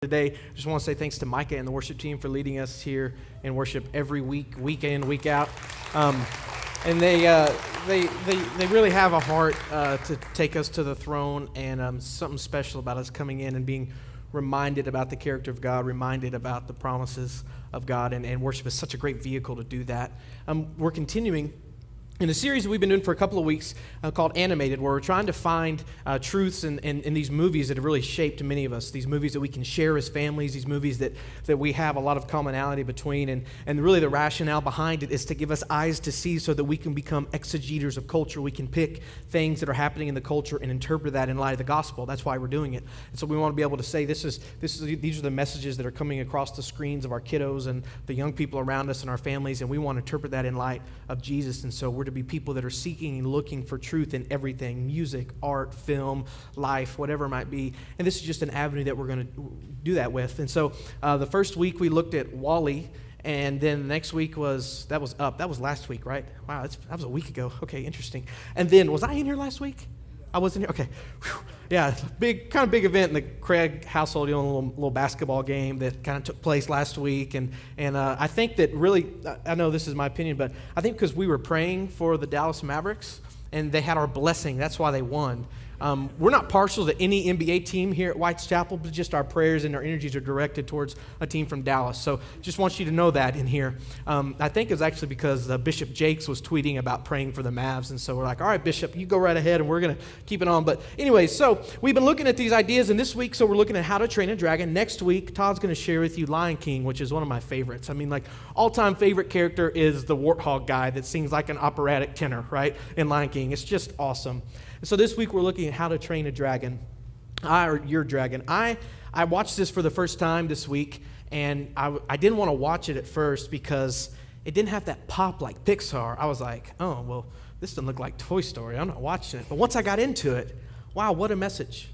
Today, just want to say thanks to Micah and the worship team for leading us here in worship every week, week in, week out. And they really have a heart to take us to the throne, and something special about us coming in and being reminded about the character of God, reminded about the promises of God, and worship is such a great vehicle to do that. We're continuing in a series that we've been doing for a couple of weeks called Animated, where we're trying to find truths in these movies that have really shaped many of us, these movies that we can share as families, these movies that we have a lot of commonality between, and really the rationale behind it is to give us eyes to see so that we can become exegeters of culture. We can pick things that are happening in the culture and interpret that in light of the gospel. That's why we're doing it. And so we want to be able to say these are the messages that are coming across the screens of our kiddos and the young people around us and our families, and we want to interpret that in light of Jesus. And so we're to be people that are seeking and looking for truth in everything: music, art, film, life, whatever it might be. And this is just an avenue that we're going to do that with. And so the first week we looked at Wall-E, and then the next week was Up. That was last week, right? Wow, that was a week ago. Okay, interesting. And then, was I in here last week? I wasn't here? Okay. Whew. Yeah, big event in the Craig household, a little basketball game that kind of took place last week. And I think that really, I know this is my opinion, but I think because we were praying for the Dallas Mavericks and they had our blessing, that's why they won. We're not partial to any NBA team here at White's Chapel, but just our prayers and our energies are directed towards a team from Dallas. So just want you to know that in here. I think it's actually because Bishop Jakes was tweeting about praying for the Mavs, and so we're like, all right, Bishop, you go right ahead, and we're going to keep it on. But anyway, so we've been looking at these ideas, and this week, so we're looking at How to Train a Dragon. Next week, Todd's going to share with you Lion King, which is one of my favorites. I mean, like, all-time favorite character is the warthog guy that sings like an operatic tenor, right, in Lion King. It's just awesome. So this week we're looking at How to Train a Dragon, or Your Dragon. I watched this for the first time this week, and I didn't want to watch it at first because it didn't have that pop like Pixar. I was like, oh, well, this doesn't look like Toy Story. I'm not watching it. But once I got into it, wow, what a message.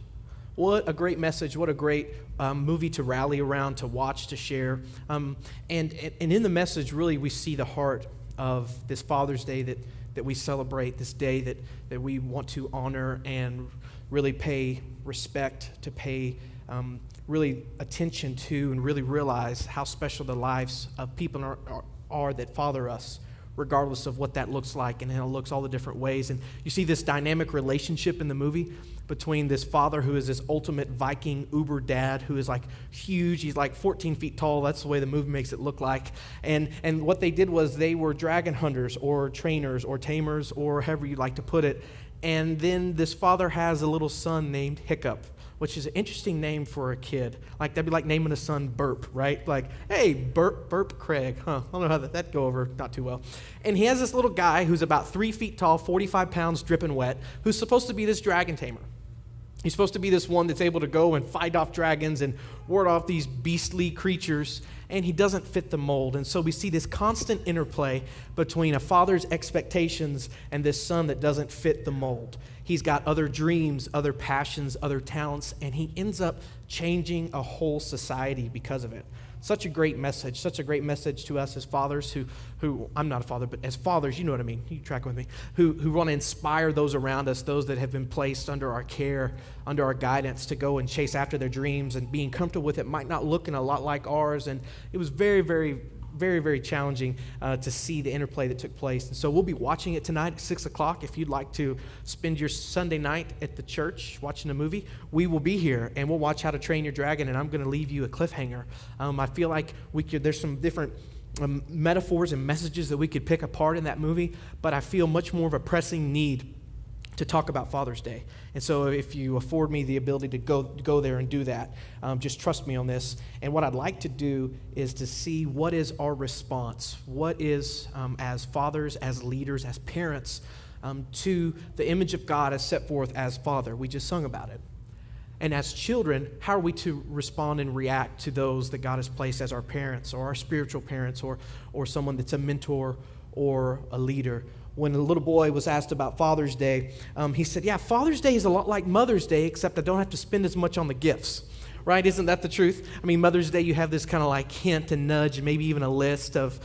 What a great message. What a great movie to rally around, to watch, to share. And in the message, really, we see the heart of this Father's Day that we celebrate, this day that we want to honor and really pay respect, to pay really attention to, and really realize how special the lives of people are that father us, regardless of what that looks like and how it looks all the different ways. And you see this dynamic relationship in the movie between this father who is this ultimate Viking uber dad who is like huge. He's like 14 feet tall. That's the way the movie makes it look like. And what they did was they were dragon hunters or trainers or tamers or however you like to put it. And then this father has a little son named Hiccup, which is an interesting name for a kid. Like, that'd be like naming a son Burp, right? Like, hey, Burp Craig. I don't know how that'd go over not too well. And he has this little guy who's about 3 feet tall, 45 pounds, dripping wet, who's supposed to be this dragon tamer. He's supposed to be this one that's able to go and fight off dragons and ward off these beastly creatures, and he doesn't fit the mold. And so we see this constant interplay between a father's expectations and this son that doesn't fit the mold. He's got other dreams, other passions, other talents, and he ends up changing a whole society because of it. Such a great message to us as fathers who I'm not a father, but as fathers, you know what I mean, you track with me, who want to inspire those around us, those that have been placed under our care, under our guidance, to go and chase after their dreams, and being comfortable with it might not look a lot like ours. And it was very, very, very, very challenging to see the interplay that took place. And so we'll be watching it tonight at 6 o'clock. If you'd like to spend your Sunday night at the church watching a movie, we will be here, and we'll watch How to Train Your Dragon, and I'm going to leave you a cliffhanger. I feel like there's some different metaphors and messages that we could pick apart in that movie, but I feel much more of a pressing need to talk about Father's Day. And so if you afford me the ability to go there and do that, just trust me on this. And what I'd like to do is to see what is our response, what is, as fathers, as leaders, as parents, to the image of God as set forth as Father. We just sung about it. And as children, how are we to respond and react to those that God has placed as our parents or our spiritual parents or someone that's a mentor or a leader? When a little boy was asked about Father's Day, he said, yeah, Father's Day is a lot like Mother's Day, except I don't have to spend as much on the gifts, right? Isn't that the truth? I mean, Mother's Day, you have this kind of like hint and nudge and maybe even a list of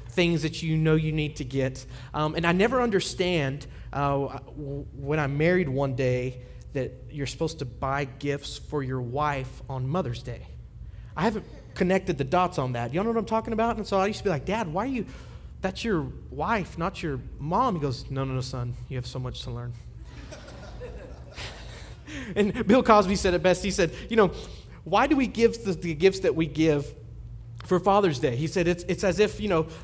things that you know you need to get. And I never understand when I'm married one day that you're supposed to buy gifts for your wife on Mother's Day. I haven't connected the dots on that. You know what I'm talking about? And so I used to be like, Dad, why are you, that's your wife, not your mom. He goes, no, son, you have so much to learn. And Bill Cosby said it best. He said, why do we give the gifts that we give for Father's Day? He said it's as if,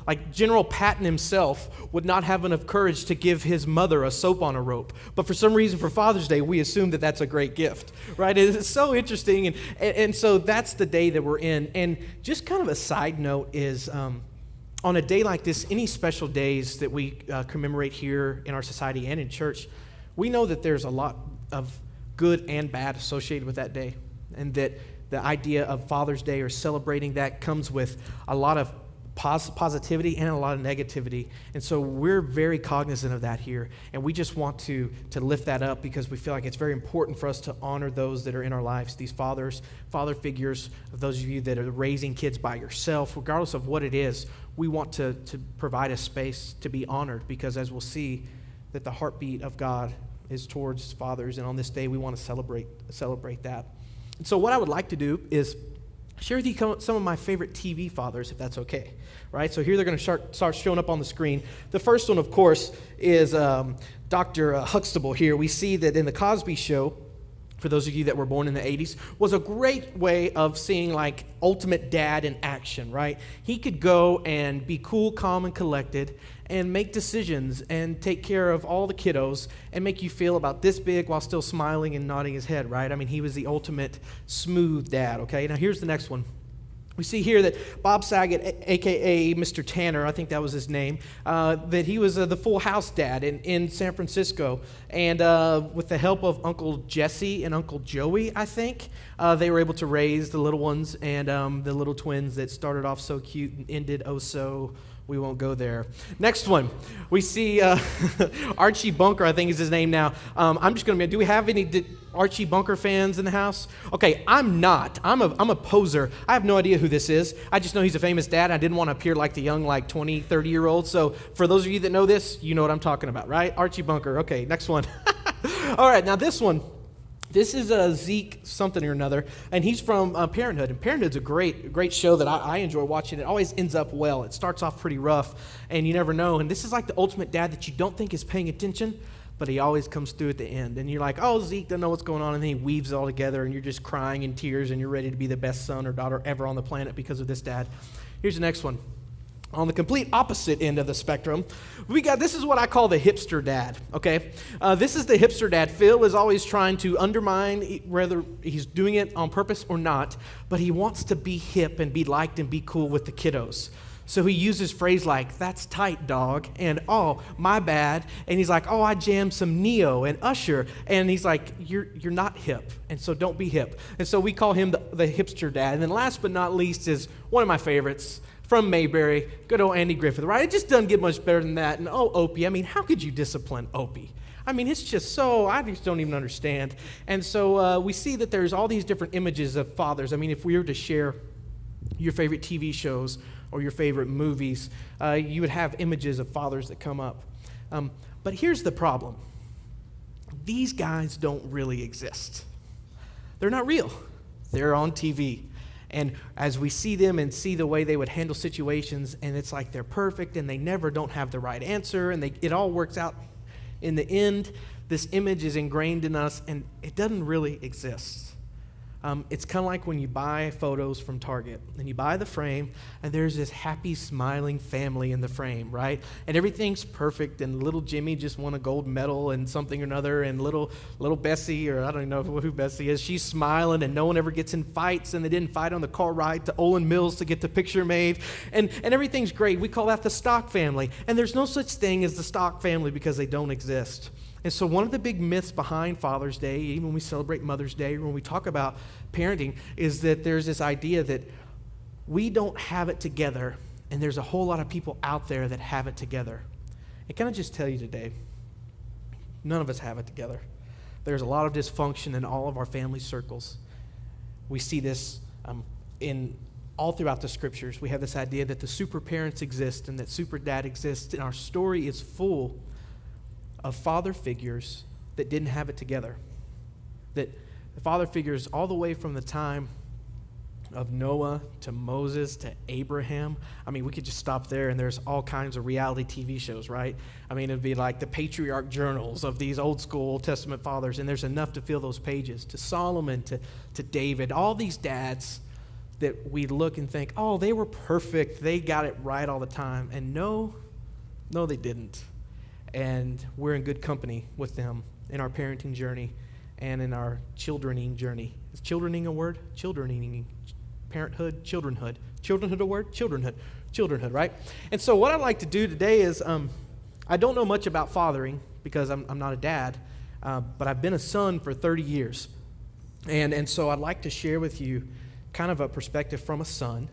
like General Patton himself would not have enough courage to give his mother a soap on a rope. But for some reason, for Father's Day, we assume that that's a great gift, right? It's so interesting. And so that's the day that we're in. And just kind of a side note is on a day like this, any special days that we commemorate here in our society and in church, we know that there's a lot of good and bad associated with that day. And that the idea of Father's Day or celebrating that comes with a lot of positivity and a lot of negativity. And so we're very cognizant of that here. And we just want to lift that up because we feel like it's very important for us to honor those that are in our lives, these father figures, of those of you that are raising kids by yourself, regardless of what it is. We want to provide a space to be honored because as we'll see that the heartbeat of God is towards fathers. And on this day, we want to celebrate that. And so what I would like to do is share with you some of my favorite TV fathers, if that's okay, right? So here they're going to start showing up on the screen. The first one, of course, is Dr. Huxtable here. We see that in The Cosby Show, for those of you that were born in the 80s, was a great way of seeing like ultimate dad in action, right? He could go and be cool, calm, and collected and make decisions and take care of all the kiddos and make you feel about this big while still smiling and nodding his head, right? I mean, he was the ultimate smooth dad, okay? Now, here's the next one. We see here that Bob Saget, a.k.a. Mr. Tanner, I think that was his name, that he was the Full House dad in San Francisco. And with the help of Uncle Jesse and Uncle Joey, I think, they were able to raise the little ones and the little twins that started off so cute and ended oh so. We won't go there. Next one, we see Archie Bunker, I think is his name now. I'm just going to, do we have any Archie Bunker fans in the house? Okay, I'm not. I'm a poser. I have no idea who this is. I just know he's a famous dad. I didn't want to appear like the young, 20, 30-year-old. So for those of you that know this, you know what I'm talking about, right? Archie Bunker. Okay, next one. All right, now this one. This is Zeke something or another, and he's from Parenthood. And Parenthood's a great show that I enjoy watching. It always ends up well. It starts off pretty rough, and you never know. And this is like the ultimate dad that you don't think is paying attention, but he always comes through at the end. And you're like, oh, Zeke doesn't know what's going on, and then he weaves it all together, and you're just crying in tears, and you're ready to be the best son or daughter ever on the planet because of this dad. Here's the next one. On the complete opposite end of the spectrum, this is what I call the hipster dad, okay? This is the hipster dad. Phil is always trying to undermine, whether he's doing it on purpose or not, but he wants to be hip and be liked and be cool with the kiddos. So he uses phrase like, that's tight, dog, and oh, my bad. And he's like, oh, I jammed some Neo and Usher. And he's like, you're not hip, and so don't be hip. And so we call him the hipster dad. And then last but not least is one of my favorites, from Mayberry, good old Andy Griffith, right? It just doesn't get much better than that. And oh, Opie, I mean, how could you discipline Opie? I mean, it's just so, I just don't even understand. And so we see that there's all these different images of fathers. I mean, if we were to share your favorite TV shows or your favorite movies, you would have images of fathers that come up. But here's the problem. These guys don't really exist. They're not real. They're on TV. And as we see them and see the way they would handle situations, and it's like they're perfect and they never don't have the right answer, and it all works out in the end, this image is ingrained in us and it doesn't really exist. It's kind of like when you buy photos from Target and you buy the frame and there's this happy, smiling family in the frame, right? And everything's perfect, and little Jimmy just won a gold medal and something or another, and little Bessie, or I don't even know who Bessie is, she's smiling and no one ever gets in fights, and they didn't fight on the car ride to Olin Mills to get the picture made, and everything's great. We call that the stock family, and there's no such thing as the stock family because they don't exist. And so one of the big myths behind Father's Day, even when we celebrate Mother's Day, or when we talk about parenting, is that there's this idea that we don't have it together, and there's a whole lot of people out there that have it together. And can I just tell you today, none of us have it together. There's a lot of dysfunction in all of our family circles. We see this in all throughout the scriptures. We have this idea that the super parents exist and that super dad exists, and our story is full of father figures that didn't have it together. That the father figures all the way from the time of Noah to Moses to Abraham. I mean, we could just stop there, and there's all kinds of reality TV shows, right? I mean, it'd be like the patriarch journals of these old school Old Testament fathers, and there's enough to fill those pages. To Solomon, to David, all these dads that we look and think, oh, they were perfect, they got it right all the time. And no, they didn't. And we're in good company with them in our parenting journey and in our childrening journey. Is childrening a word? Childrening. Parenthood, childrenhood. Childrenhood a word? Childrenhood, right? And so what I'd like to do today is, I don't know much about fathering because I'm not a dad, but I've been a son for 30 years. And so I'd like to share with you kind of a perspective from a son.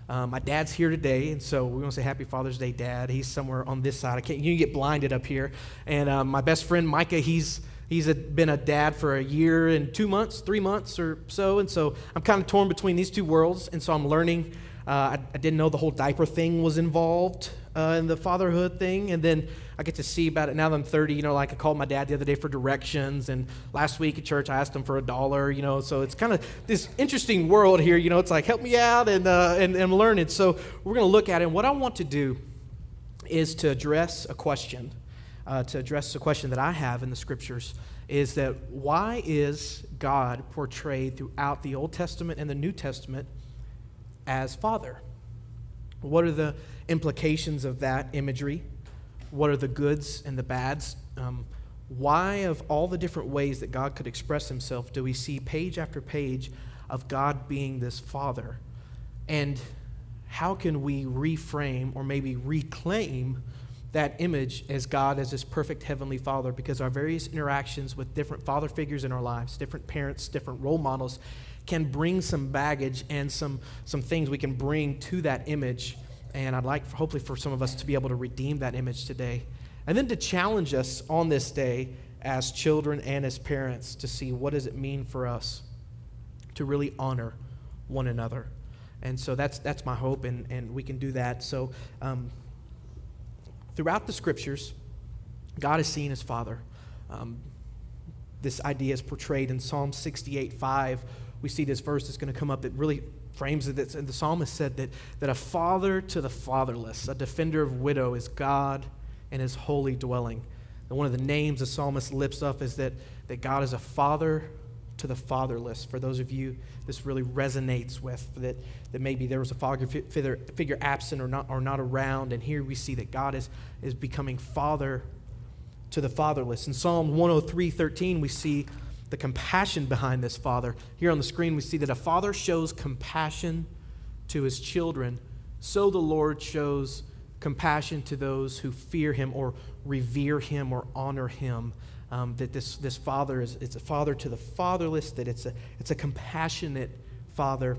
My dad's here today, and so we want to say Happy Father's Day, Dad. He's somewhere on this side. You can get blinded up here. And my best friend, Micah, he's been a dad for a year and 2 months, 3 months or so, and so I'm kind of torn between these two worlds, and so I'm learning. I didn't know the whole diaper thing was involved in the fatherhood thing, and then I get to see about it now that I'm 30. Like I called my dad the other day for directions, and last week at church I asked him for $1. So it's kind of this interesting world here. It's like help me out and I'm learning. So we're going to look at it, and what I want to do is to address a question. That I have in the scriptures is that why is God portrayed throughout the Old Testament and the New Testament as Father? What are the implications of that imagery? What are the goods and the bads? Why, of all the different ways that God could express himself, do we see page after page of God being this Father? And how can we reframe or maybe reclaim that image as God as this perfect heavenly Father? Because our various interactions with different father figures in our lives, different parents, different role models, can bring some baggage and some things we can bring to that image. And I'd like, hopefully, for some of us to be able to redeem that image today. And then to challenge us on this day as children and as parents to see what does it mean for us to really honor one another. And so that's my hope, and we can do that. So throughout the scriptures, God is seen as Father. This idea is portrayed in Psalm 68:5. We see this verse that's going to come up. It really frames it. And the psalmist said that a father to the fatherless, a defender of widow, is God in his holy dwelling. And one of the names the psalmist lifts up is that God is a father to the fatherless. For those of you this really resonates with, that maybe there was a father figure absent or not around, and here we see that God is becoming father to the fatherless. In Psalm 103:13, we see the compassion behind this father. Here on the screen, we see that a father shows compassion to his children, so the Lord shows compassion to those who fear him or revere him or honor him. That this father it's a father to the fatherless, that it's a compassionate father.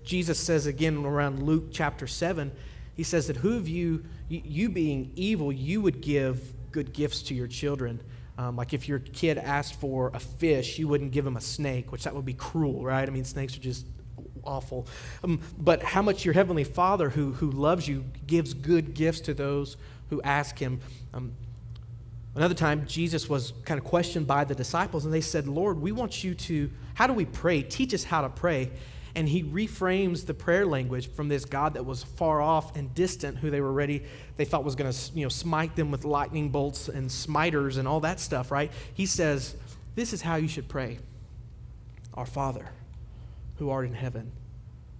Jesus says again around Luke chapter 7, he says that who of you being evil, you would give good gifts to your children. Like if your kid asked for a fish, you wouldn't give him a snake, which that would be cruel, right? I mean, snakes are just awful. But how much your heavenly Father who loves you gives good gifts to those who ask him. Another time, Jesus was kind of questioned by the disciples, and they said, Lord, we want you to, how do we pray? Teach us how to pray. And he reframes the prayer language from this God that was far off and distant, who they thought was going to smite them with lightning bolts and smiters and all that stuff, right? He says, this is how you should pray. Our Father, who art in heaven.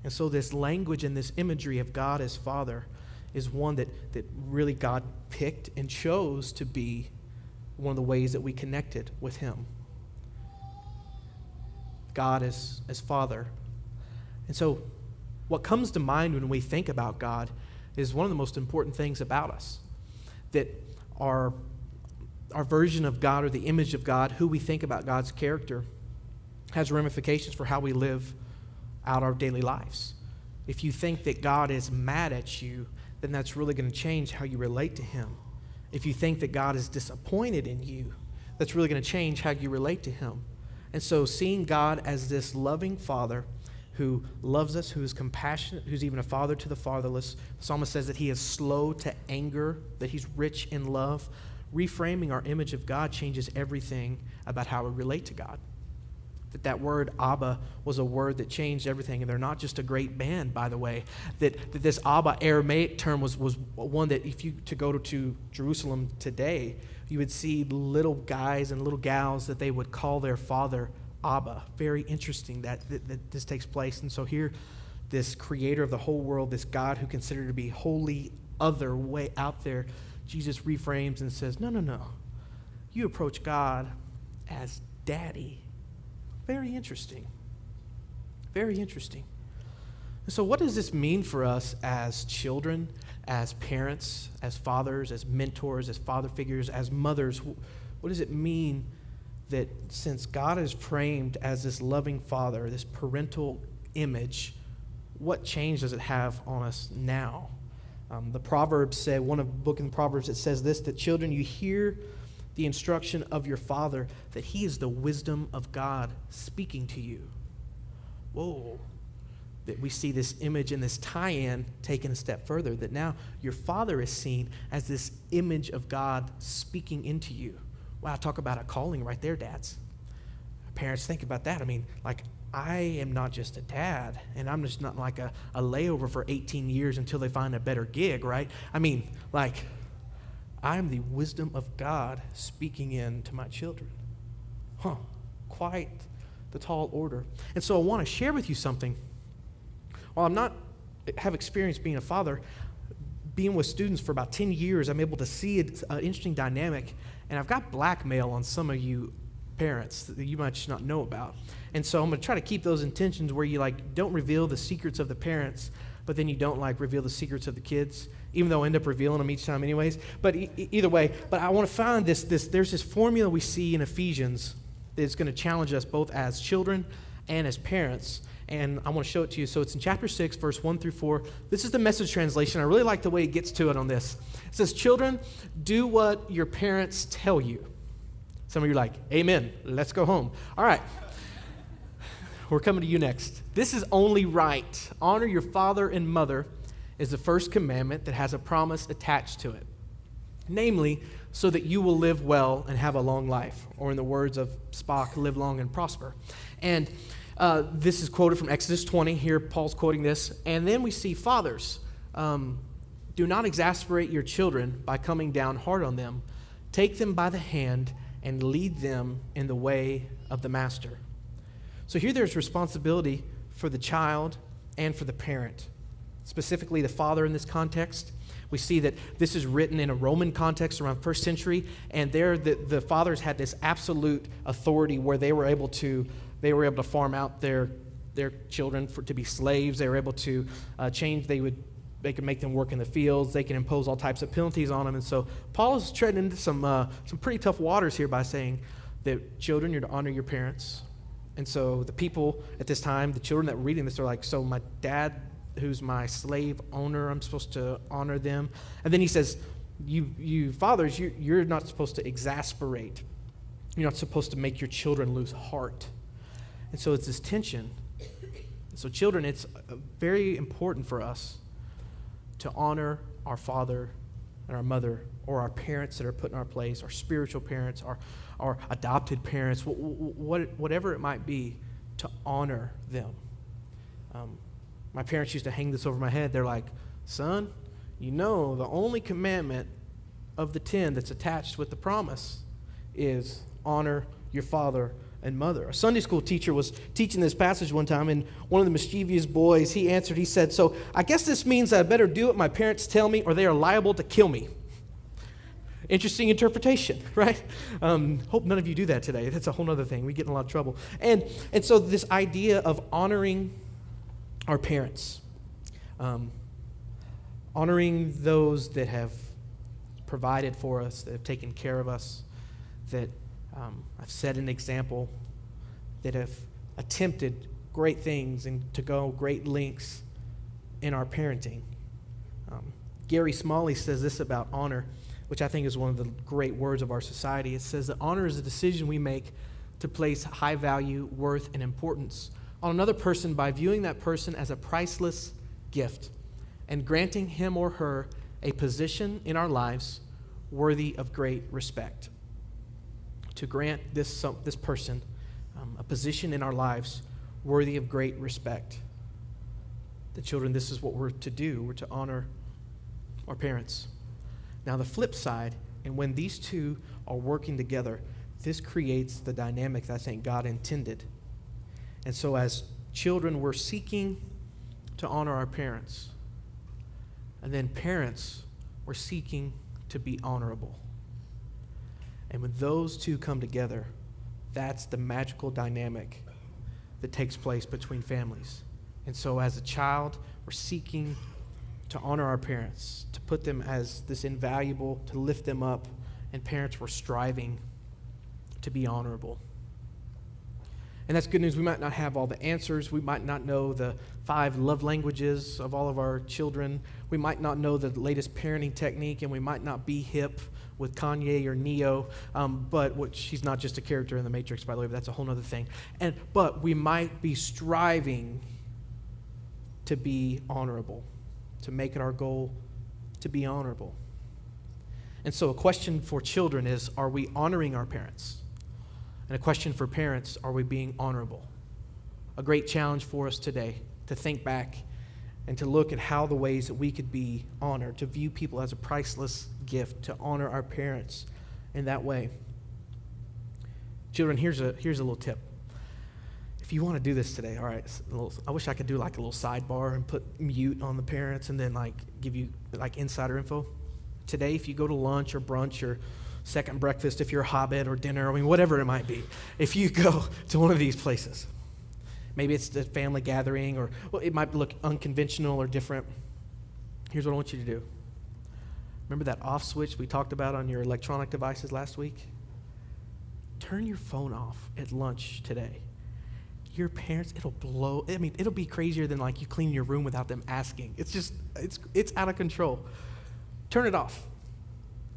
And so this language and this imagery of God as Father is one that really God picked and chose to be one of the ways that we connected with him. God as Father. And so what comes to mind when we think about God is one of the most important things about us. That our version of God, or the image of God, who we think about God's character, has ramifications for how we live out our daily lives. If you think that God is mad at you, then that's really going to change how you relate to him. If you think that God is disappointed in you, that's really going to change how you relate to him. And so seeing God as this loving Father who loves us, who is compassionate, who's even a father to the fatherless. The psalmist says that he is slow to anger, that he's rich in love. Reframing our image of God changes everything about how we relate to God. That word Abba was a word that changed everything. And they're not just a great band, by the way. That this Abba Aramaic term was one that if you to go to Jerusalem today, you would see little guys and little gals that they would call their father Abba. Very interesting that this takes place. And so here, this creator of the whole world, this God who considered to be wholly other, way out there, Jesus reframes and says, no. You approach God as daddy. Very interesting. Very interesting. And so what does this mean for us as children, as parents, as fathers, as mentors, as father figures, as mothers? What does it mean that since God is framed as this loving father, this parental image, what change does it have on us now? The Proverbs say, one of the book in the Proverbs, it says this, that children, you hear the instruction of your father, that he is the wisdom of God speaking to you. Whoa. That we see this image and this tie-in taken a step further, that now your father is seen as this image of God speaking into you. Wow, talk about a calling right there, dads. Parents, think about that. I mean, like, I am not just a dad, and I'm just not like a layover for 18 years until they find a better gig, right? I mean, like, I am the wisdom of God speaking into my children. Quite the tall order. And so I want to share with you something. While I'm not have experience being a father, being with students for about 10 years, I'm able to see an interesting dynamic. And I've got blackmail on some of you parents that you might just not know about. And so I'm going to try to keep those intentions where you like don't reveal the secrets of the parents, but then you don't like reveal the secrets of the kids, even though I end up revealing them each time anyways. But either way, but I want to find there's this formula we see in Ephesians that's going to challenge us both as children and as parents. And I want to show it to you. So it's in chapter 6, verse 1 through 4. This is the Message translation. I really like the way it gets to it on this. It says, children, do what your parents tell you. Some of you are like, amen, let's go home. All right. We're coming to you next. This is only right. Honor your father and mother is the first commandment that has a promise attached to it. Namely, so that you will live well and have a long life. Or in the words of Spock, live long and prosper. And this is quoted from Exodus 20. Here, Paul's quoting this. And then we see fathers. Do not exasperate your children by coming down hard on them. Take them by the hand and lead them in the way of the master. So here there's responsibility for the child and for the parent, specifically the father in this context. We see that this is written in a Roman context around first century, and there the fathers had this absolute authority where they were able to farm out their children to be slaves. They were able to change. They could make them work in the fields. They can impose all types of penalties on them. And so Paul is treading into some pretty tough waters here by saying that children, you're to honor your parents. And so the people at this time, the children that were reading this, are like, so my dad, who's my slave owner, I'm supposed to honor them. And then he says, you fathers, you're not supposed to exasperate. You're not supposed to make your children lose heart. And so it's this tension. So children, it's very important for us to honor our father and our mother, or our parents that are put in our place, our spiritual parents, our adopted parents, whatever it might be, to honor them. My parents used to hang this over my head. They're like, son, you know the only commandment of the 10 that's attached with the promise is honor your father and mother. A Sunday school teacher was teaching this passage one time, and one of the mischievous boys, he answered, he said, so I guess this means I better do what my parents tell me or they are liable to kill me. Interesting interpretation, right? Hope none of you do that today. That's a whole other thing. We get in a lot of trouble. And so this idea of honoring our parents, honoring those that have provided for us, that have taken care of us, that I've set an example, that have attempted great things and to go great lengths in our parenting. Gary Smalley says this about honor, which I think is one of the great words of our society. It says that honor is a decision we make to place high value, worth, and importance on another person by viewing that person as a priceless gift and granting him or her a position in our lives worthy of great respect. To grant this person a position in our lives worthy of great respect. The children, this is what we're to do. We're to honor our parents. Now, the flip side, and when these two are working together, this creates the dynamic that I think God intended. And so as children, we're seeking to honor our parents. And then parents, we're seeking to be honorable. And when those two come together, that's the magical dynamic that takes place between families. And so as a child, we're seeking to honor our parents, to put them as this invaluable, to lift them up. And parents were striving to be honorable. And that's good news. We might not have all the answers. We might not know the 5 love languages of all of our children. We might not know the latest parenting technique, and we might not be hip with Kanye or Neo, but she's not just a character in the Matrix, by the way, but that's a whole other thing. But we might be striving to be honorable, to make it our goal to be honorable. And so a question for children is, are we honoring our parents? And a question for parents, are we being honorable? A great challenge for us today to think back and to look at how the ways that we could be honored, to view people as a priceless gift, to honor our parents in that way. Children, here's a little tip. If you want to do this today, all right, I wish I could do like a little sidebar and put mute on the parents and then like give you like insider info. Today, if you go to lunch or brunch or second breakfast, if you're a hobbit, or dinner, whatever it might be, if you go to one of these places, maybe it's the family gathering, or it might look unconventional or different. Here's what I want you to do. Remember that off switch we talked about on your electronic devices last week? Turn your phone off at lunch today. Your parents, it'll be crazier than like you clean your room without them asking. It's out of control. Turn it off.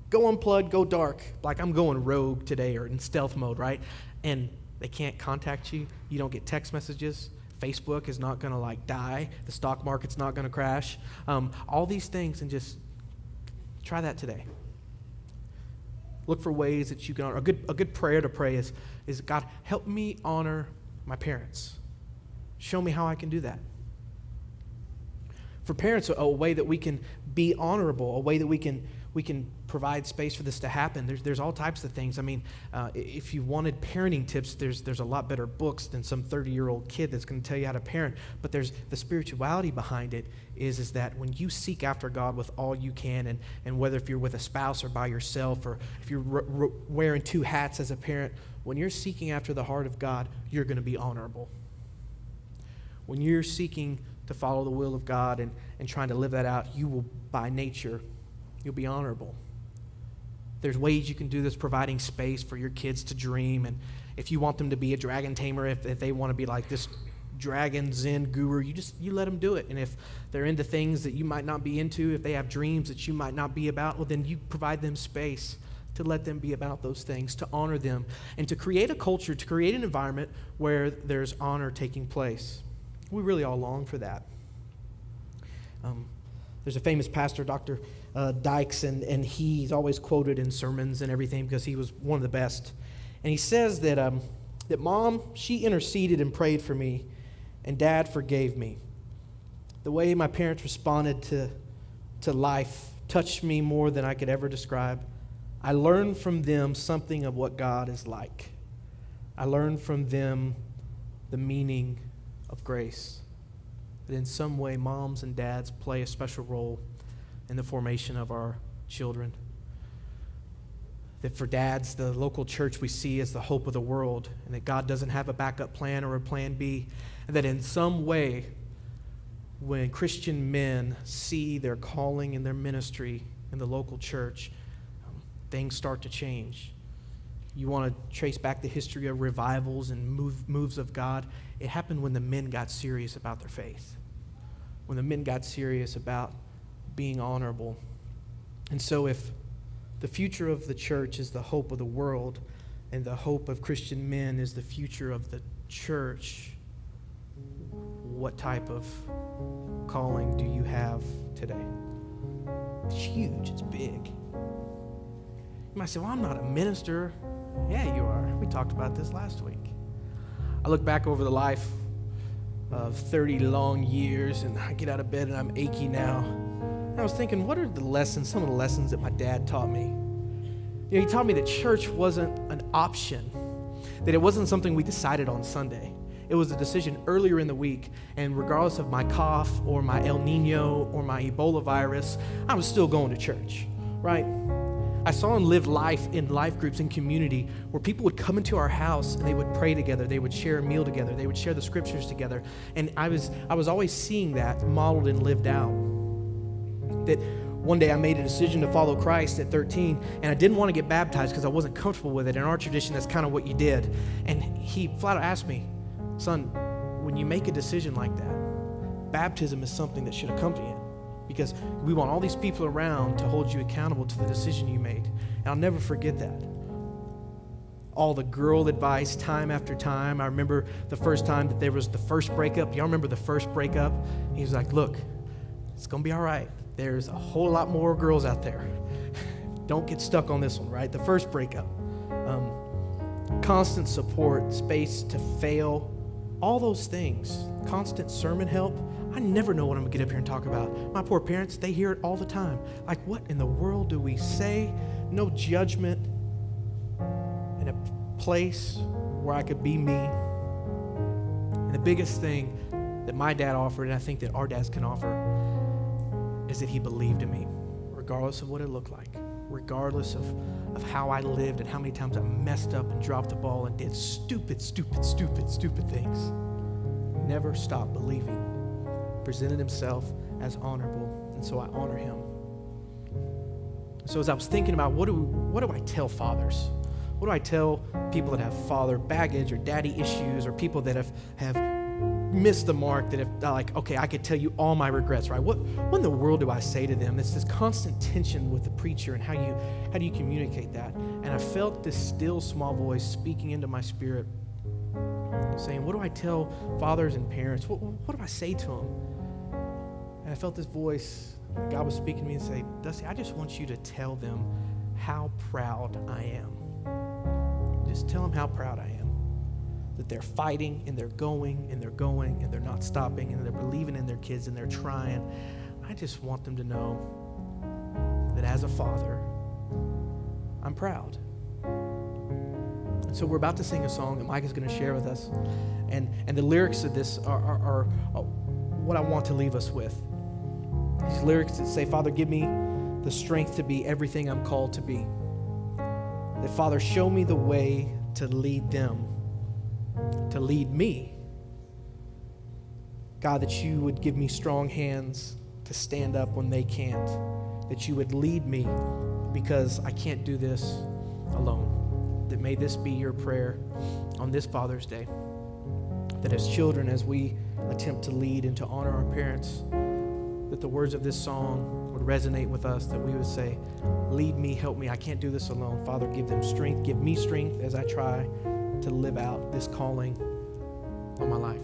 Go unplugged, go dark. Like I'm going rogue today or in stealth mode, right? And they can't contact you. You don't get text messages. Facebook is not going to like die. The stock market's not going to crash. All these things, and just try that today. Look for ways that you can honor. A good prayer to pray is God, help me honor my parents. Show me how I can do that. For parents, a way that we can be honorable, a way that we can provide space for this to happen. There's all types of things. I mean, if you wanted parenting tips, there's a lot better books than some 30-year-old kid that's going to tell you how to parent. But there's the spirituality behind it is that when you seek after God with all you can, and whether if you're with a spouse or by yourself, or if you're wearing 2 hats as a parent, when you're seeking after the heart of God, you're going to be honorable. When you're seeking to follow the will of God and trying to live that out, you will, by nature, you'll be honorable. There's ways you can do this, providing space for your kids to dream. And if you want them to be a dragon tamer, if they want to be like this dragon Zen guru, you let them do it. And if they're into things that you might not be into, if they have dreams that you might not be about, well, then you provide them space to let them be about those things, to honor them, and to create a culture, to create an environment where there's honor taking place. We really all long for that. There's a famous pastor, Dr. Dykes, and he's always quoted in sermons and everything because he was one of the best. And he says that Mom, she interceded and prayed for me, and Dad forgave me. The way my parents responded to life touched me more than I could ever describe. I learned from them something of what God is like. I learned from them the meaning of grace. That in some way, moms and dads play a special role in the formation of our children. That for dads, the local church we see as the hope of the world, and that God doesn't have a backup plan or a plan B. And that in some way, when Christian men see their calling and their ministry in the local church, things start to change. You want to trace back the history of revivals and moves of God. It happened when the men got serious about their faith, when the men got serious about being honorable. And so if the future of the church is the hope of the world, and the hope of Christian men is the future of the church, what type of calling do you have today? It's huge. It's big. You might say, well, I'm not a minister. Yeah, you are. We talked about this last week. I look back over the life of 30 long years, and I get out of bed and I'm achy now. And I was thinking, what are some of the lessons that my dad taught me? He taught me that church wasn't an option, that it wasn't something we decided on Sunday. It was a decision earlier in the week, and regardless of my cough or my El Nino or my Ebola virus, I was still going to church, right? I saw him live life in life groups in community where people would come into our house and they would pray together, they would share a meal together, they would share the scriptures together, and I was always seeing that modeled and lived out. That one day I made a decision to follow Christ at 13, and I didn't want to get baptized because I wasn't comfortable with it. In our tradition, that's kind of what you did. And he flat out asked me, son, when you make a decision like that, baptism is something that should accompany it, because we want all these people around to hold you accountable to the decision you made. And I'll never forget that. All the girl advice time after time. I remember the first time that there was the first breakup. Y'all remember the first breakup? He was like, look, it's going to be all right. There's a whole lot more girls out there. Don't get stuck on this one, right? The first breakup. Constant support, space to fail, all those things. Constant sermon help. I never know what I'm going to get up here and talk about. My poor parents, they hear it all the time. Like, what in the world do we say? No judgment. In a place where I could be me. And the biggest thing that my dad offered, and I think that our dads can offer, is that he believed in me, regardless of what it looked like, regardless of how I lived and how many times I messed up and dropped the ball and did stupid things. Never stopped believing. Presented himself as honorable, and so I honor him. So as I was thinking about what do I tell fathers? What do I tell people that have father baggage or daddy issues, or people that have missed the mark, that have like, okay, I could tell you all my regrets, right? What in the world do I say to them? It's this constant tension with the preacher, and how do you communicate that? And I felt this still small voice speaking into my spirit, saying, what do I tell fathers and parents? What do I say to them? And I felt this voice, God was speaking to me and saying, Dusty, I just want you to tell them how proud I am. Just tell them how proud I am. That they're fighting, and they're going, and they're not stopping, and they're believing in their kids, and they're trying. I just want them to know that as a father, I'm proud. And so we're about to sing a song that Mike is going to share with us. And the lyrics of this are what I want to leave us with. These lyrics that say, Father, give me the strength to be everything I'm called to be. That, Father, show me the way to lead them, to lead me. God, that you would give me strong hands to stand up when they can't. That you would lead me, because I can't do this alone. That may this be your prayer on this Father's Day. That as children, as we attempt to lead and to honor our parents, that the words of this song would resonate with us, that we would say, lead me, help me, I can't do this alone. Father, give them strength, give me strength as I try to live out this calling on my life.